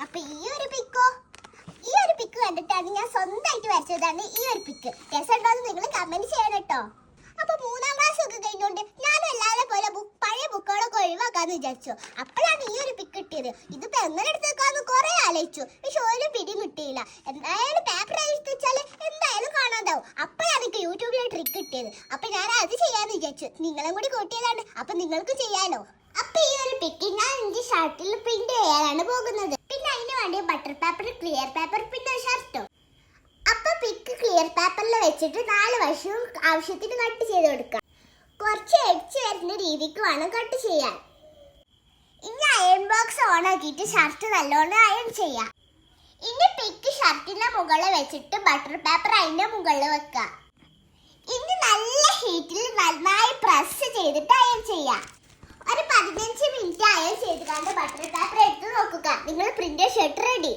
അപ്പൊ ഈ ഒരു പിക്ക് കണ്ടിട്ടാണ് ഞാൻ സ്വന്തമായിട്ട് വരച്ചതാണ് ഈ ഒരു പിക്ക്. രസമുണ്ടോന്ന് നിങ്ങൾ കമന്റ് ചെയ്യണം കേട്ടോ. അപ്പൊ 3ാം ക്ലാസ് ഒക്കെ കഴിഞ്ഞുകൊണ്ട് ഞാനും എല്ലാവരും പോലെ പഴയ ബുക്കുകളൊക്കെ ഒഴിവാക്കാന്ന് വിചാരിച്ചു. അപ്പോഴാണ് ഈ ഒരു പിക്ക് കിട്ടിയത്. ഇതിപ്പോ എങ്ങനെ എടുത്തേക്കാന്ന് കുറെ ആലോചിച്ചു, പക്ഷെ ഒരു പിടിയും കിട്ടിയില്ല. എന്തായാലും പേപ്പർ എടുത്ത് വെച്ചാല് എന്തായാലും കാണാതാവും. അപ്പോഴാണ് എനിക്ക് യൂട്യൂബിൽ ട്രിക്ക് കിട്ടിയത്. അപ്പൊ ഞാൻ അത് ചെയ്യാന്ന് വിചാരിച്ചു. നിങ്ങളും കൂടി കൂട്ടിയതാണ്, അപ്പൊ നിങ്ങൾക്ക് ചെയ്യാലോ. അപ്പൊ ഈ ഒരു പിക്ക് ഞാൻ എന്റെ ഷർട്ടിൽ പ്രിന്റ് ചെയ്യാനാണ് പോകുന്നത്. പിന്നെ അതിന് വേണ്ടി ബട്ടർ പേപ്പർ, ക്ലിയർ പേപ്പർ, പിന്നെ ഷർട്ടും. അപ്പൊ പിക്ക് ക്ലിയർ പേപ്പറിൽ വെച്ചിട്ട് 4 വശവും ആവശ്യത്തിന് കട്ട് ചെയ്ത് കൊടുക്കാം. കുറച്ച് എഡ്ജ് വരുന്ന രീതിക്ക് വേണം കട്ട് ചെയ്യാൻ. ഇനി അയൺ ബോക്സ് ഓൺ ആക്കിയിട്ട് ഷർട്ട് നല്ലോണം അയൺ ചെയ്യാം. ഇനി പിക്ക് ഷർട്ടിന്റെ മുകളിൽ വെച്ചിട്ട് ബട്ടർ പേപ്പർ അതിന്റെ മുകളിൽ വെക്കാം. ഇനി നല്ല ഹീറ്റിൽ നന്നായി പ്രസ് ചെയ്തിട്ട് അയൺ ചെയ്യാം. ഒരു 15 മിനിറ്റ് അയൺ ചെയ്തുകൊണ്ട് ബട്ടർ പേപ്പർ എടുത്ത് നോക്കുക. നിങ്ങൾ പ്രിന്റ് ഷർട്ട് റെഡി.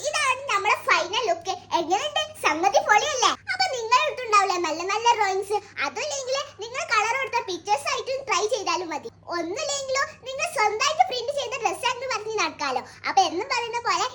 ഇതാണ് നമ്മുടെ ഫൈനൽ ലുക്ക്. എങ്ങനെയുണ്ട്? സംഗതി പൊളിയല്ലേ? അപ്പൊ നിങ്ങൾ ഇട്ടുണ്ടാവില്ലേ നല്ല നല്ല ഡ്രോയിങ്സ്? അതുമില്ലെങ്കിൽ നിങ്ങൾ കളർ കൊടുത്ത പിക്ചേഴ്സ് ആയിട്ടും ട്രൈ ചെയ്താലും മതി. ഒന്നുമില്ലെങ്കിലോ നിങ്ങൾ സ്വന്തമായിട്ട് പ്രിന്റ് ചെയ്ത ഡ്രസ്സാണെന്ന് പറഞ്ഞ് നടക്കാലോ. അപ്പൊ എന്നും പറയുന്ന പോലെ